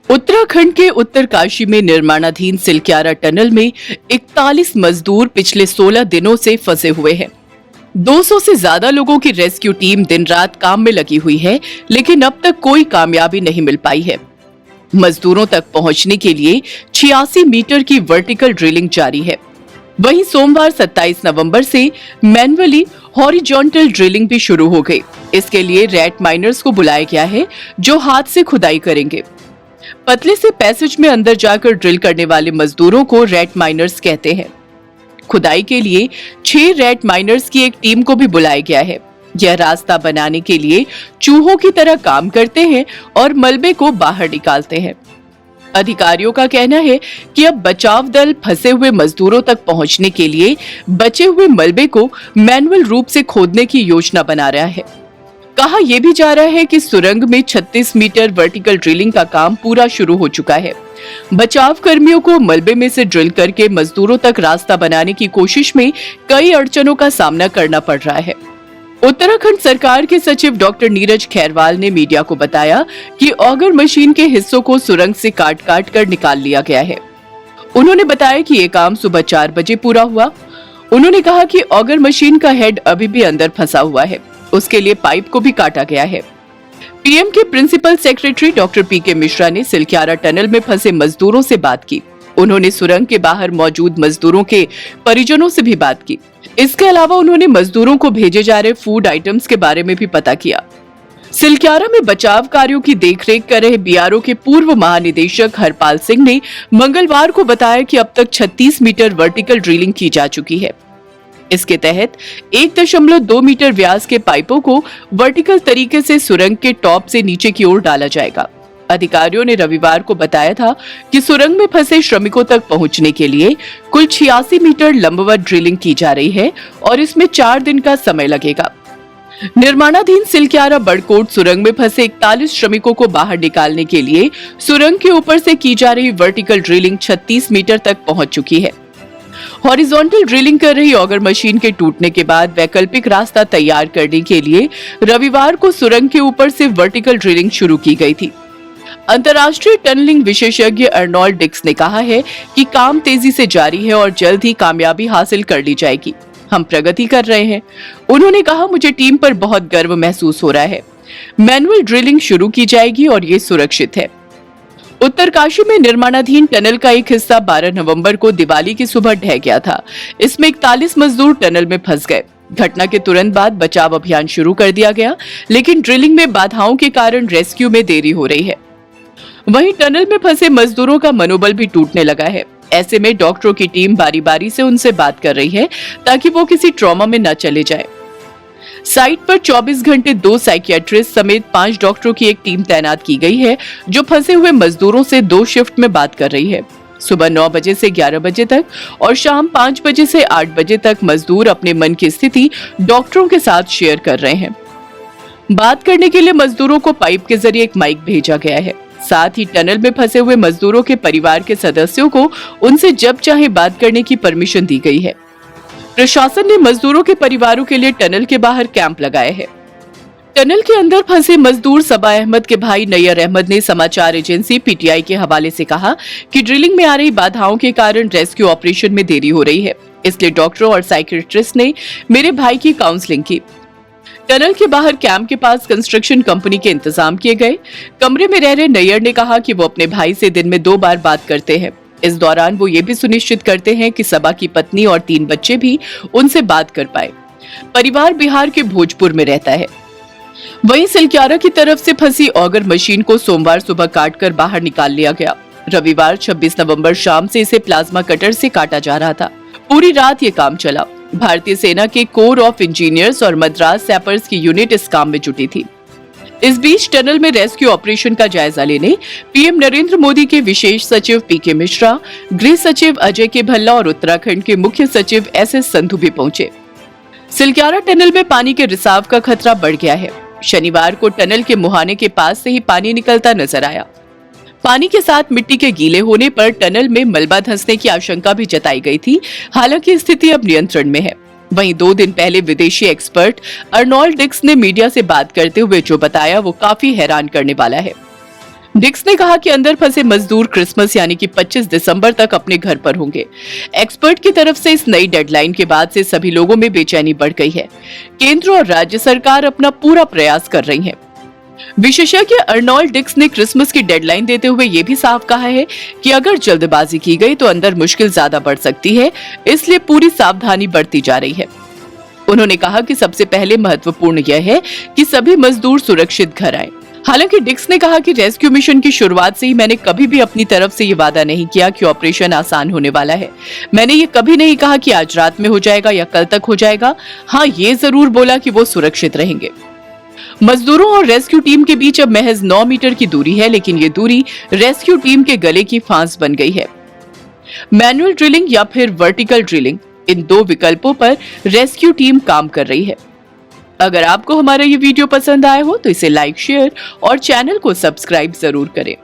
उत्तराखंड के उत्तरकाशी में निर्माणाधीन सिलक्यारा टनल में 41 मजदूर पिछले 16 दिनों से फंसे हुए हैं। 200 से ज्यादा लोगों की रेस्क्यू टीम दिन रात काम में लगी हुई है, लेकिन अब तक कोई कामयाबी नहीं मिल पाई है। मजदूरों तक पहुंचने के लिए 86 मीटर की वर्टिकल ड्रिलिंग जारी है। वहीं सोमवार 27 नवंबर से मैन्युअली हॉरिजॉन्टल ड्रिलिंग भी शुरू हो गई। इसके लिए रैट माइनर्स को बुलाया गया है, जो हाथ से खुदाई करेंगे। पतले से पैसेज में अंदर जाकर ड्रिल करने वाले मजदूरों को रैट माइनर्स कहते हैं। खुदाई के लिए 6 रैट माइनर्स की एक टीम को भी बुलाया गया है। यह रास्ता बनाने के लिए चूहों की तरह काम करते हैं और मलबे को बाहर निकालते हैं। अधिकारियों का कहना है कि अब बचाव दल फंसे हुए मजदूरों तक पहुंचने के लिए बचे हुए मलबे को मैनुअल रूप से खोदने की योजना बना रहा है। कहा यह भी जा रहा है कि सुरंग में 36 मीटर वर्टिकल ड्रिलिंग का काम पूरा शुरू हो चुका है। बचाव कर्मियों को मलबे में से ड्रिल करके मजदूरों तक रास्ता बनाने की कोशिश में कई अड़चनों का सामना करना पड़ रहा है। उत्तराखंड सरकार के सचिव डॉक्टर नीरज खैरवाल ने मीडिया को बताया कि ऑगर मशीन के हिस्सों को सुरंग से काट काट कर निकाल लिया गया है। उन्होंने बताया कि ये काम सुबह 4 बजे पूरा हुआ। उन्होंने कहा कि ऑगर मशीन का हेड अभी भी अंदर फंसा हुआ है, उसके लिए पाइप को भी काटा गया है। पीएम के प्रिंसिपल सेक्रेटरी डॉक्टर पीके मिश्रा ने सिलक्यारा टनल में फंसे मजदूरों से बात की। उन्होंने सुरंग के बाहर मौजूद मजदूरों के परिजनों से भी बात की। इसके अलावा उन्होंने मजदूरों को भेजे जा रहे फूड आइटम्स के बारे में भी पता किया। सिलक्यारा में बचाव कार्यों की देखरेख कर रहे बीआरओ के पूर्व महानिदेशक हरपाल सिंह ने मंगलवार को बताया कि अब तक 36 मीटर वर्टिकल ड्रिलिंग की जा चुकी है। इसके तहत 1.2 मीटर व्यास के पाइपों को वर्टिकल तरीके से सुरंग के टॉप से नीचे की ओर डाला जाएगा। अधिकारियों ने रविवार को बताया था कि सुरंग में फंसे श्रमिकों तक पहुंचने के लिए कुल 86 मीटर लंबवत ड्रिलिंग की जा रही है और इसमें 4 दिन का समय लगेगा। निर्माणाधीन सिलक्यारा बड़कोट सुरंग में फंसे 41 श्रमिकों को बाहर निकालने के लिए सुरंग के ऊपर से की जा रही वर्टिकल ड्रिलिंग 36 मीटर तक पहुंच चुकी है। हॉरिजॉन्टल ड्रिलिंग कर रही ऑगर मशीन के टूटने के बाद वैकल्पिक रास्ता तैयार करने के लिए रविवार को सुरंग के ऊपर से वर्टिकल ड्रिलिंग शुरू की गई थी। अंतर्राष्ट्रीय टनलिंग विशेषज्ञ अर्नोल्ड डिक्स ने कहा है कि काम तेजी से जारी है और जल्द ही कामयाबी हासिल कर ली जाएगी। हम प्रगति कर रहे हैं। उन्होंने कहा, मुझे टीम पर बहुत गर्व महसूस हो रहा है। मैनुअल ड्रिलिंग शुरू की जाएगी और ये सुरक्षित है। उत्तरकाशी में निर्माणाधीन टनल का एक हिस्सा 12 नवंबर को दिवाली की सुबह ढह गया था। इसमें 41 मजदूर टनल में फंस गए। घटना के तुरंत बाद बचाव अभियान शुरू कर दिया गया, लेकिन ड्रिलिंग में बाधाओं के कारण रेस्क्यू में देरी हो रही है। वहीं टनल में फंसे मजदूरों का मनोबल भी टूटने लगा है। ऐसे में डॉक्टरों की टीम बारी बारी से उनसे बात कर रही है ताकि वो किसी ट्रॉमा में न चले जाए। साइट पर 24 घंटे 2 साइकियाट्रिस्ट समेत 5 डॉक्टरों की एक टीम तैनात की गई है, जो फंसे हुए मजदूरों से 2 शिफ्ट में बात कर रही है। सुबह 9 बजे से 11 बजे तक और शाम 5 बजे से 8 बजे तक मजदूर अपने मन की स्थिति डॉक्टरों के साथ शेयर कर रहे हैं। बात करने के लिए मजदूरों को पाइप के जरिए एक माइक भेजा गया है। साथ ही टनल में फंसे हुए मजदूरों के परिवार के सदस्यों को उनसे जब चाहे बात करने की परमिशन दी गई है। प्रशासन ने मजदूरों के परिवारों के लिए टनल के बाहर कैंप लगाए हैं। टनल के अंदर फंसे मजदूर सबा अहमद के भाई नैयर अहमद ने समाचार एजेंसी पीटीआई के हवाले से कहा कि ड्रिलिंग में आ रही बाधाओं के कारण रेस्क्यू ऑपरेशन में देरी हो रही है, इसलिए डॉक्टरों और साइकियाट्रिस्ट ने मेरे भाई की काउंसलिंग की। टनल के बाहर कैंप के पास कंस्ट्रक्शन कंपनी के इंतजाम किए गए। कमरे में रह रहे नैयर ने कहा कि वो अपने भाई से दिन में 2 बार बात करते हैं। इस दौरान वो ये भी सुनिश्चित करते हैं कि सबा की पत्नी और 3 बच्चे भी उनसे बात कर पाए। परिवार बिहार के भोजपुर में रहता है। वहीं सिलक्यारा की तरफ से फंसी ऑगर मशीन को सोमवार सुबह काटकर बाहर निकाल लिया गया। रविवार 26 नवंबर शाम से इसे प्लाज्मा कटर से काटा जा रहा था। पूरी रात ये काम चला। भारतीय सेना के कोर ऑफ इंजीनियर्स और मद्रास सैपर्स की यूनिट इस काम में जुटी थी। इस बीच टनल में रेस्क्यू ऑपरेशन का जायजा लेने पीएम नरेंद्र मोदी के विशेष सचिव पीके मिश्रा, गृह सचिव अजय के भल्ला और उत्तराखंड के मुख्य सचिव एसएस संधू भी पहुंचे। सिलक्यारा टनल में पानी के रिसाव का खतरा बढ़ गया है। शनिवार को टनल के मुहाने के पास से ही पानी निकलता नजर आया। पानी के साथ मिट्टी के गीले होने पर टनल में मलबा धंसने की आशंका भी जताई गई थी। हालांकि स्थिति अब नियंत्रण में है। वहीं 2 दिन पहले विदेशी एक्सपर्ट अर्नोल्ड डिक्स ने मीडिया से बात करते हुए जो बताया वो काफी हैरान करने वाला है। डिक्स ने कहा कि अंदर फंसे मजदूर क्रिसमस यानी कि 25 दिसंबर तक अपने घर पर होंगे। एक्सपर्ट की तरफ से इस नई डेडलाइन के बाद से सभी लोगों में बेचैनी बढ़ गई है। केंद्र और राज्य सरकार अपना पूरा प्रयास कर रही है। विशेषज्ञ अर्नोल्ड डिक्स ने क्रिसमस की डेडलाइन देते हुए ये भी साफ कहा है कि अगर जल्दबाजी की गई तो अंदर मुश्किल ज्यादा बढ़ सकती है, इसलिए पूरी सावधानी बरती जा रही है। उन्होंने कहा कि सबसे पहले महत्वपूर्ण यह है कि सभी मजदूर सुरक्षित घर आए। हालांकि डिक्स ने कहा कि रेस्क्यू मिशन की शुरुआत से ही मैंने कभी भी अपनी तरफ से ये वादा नहीं किया कि ऑपरेशन आसान होने वाला है। मैंने ये कभी नहीं कहा कि आज रात में हो जाएगा या कल तक हो जाएगा। हाँ, ये जरूर बोला कि वो सुरक्षित रहेंगे। मजदूरों और रेस्क्यू टीम के बीच अब महज 9 मीटर की दूरी है, लेकिन ये दूरी रेस्क्यू टीम के गले की फांस बन गई है। मैनुअल ड्रिलिंग या फिर वर्टिकल ड्रिलिंग, इन 2 विकल्पों पर रेस्क्यू टीम काम कर रही है। अगर आपको हमारा ये वीडियो पसंद आया हो तो इसे लाइक, शेयर और चैनल को सब्सक्राइब जरूर करें।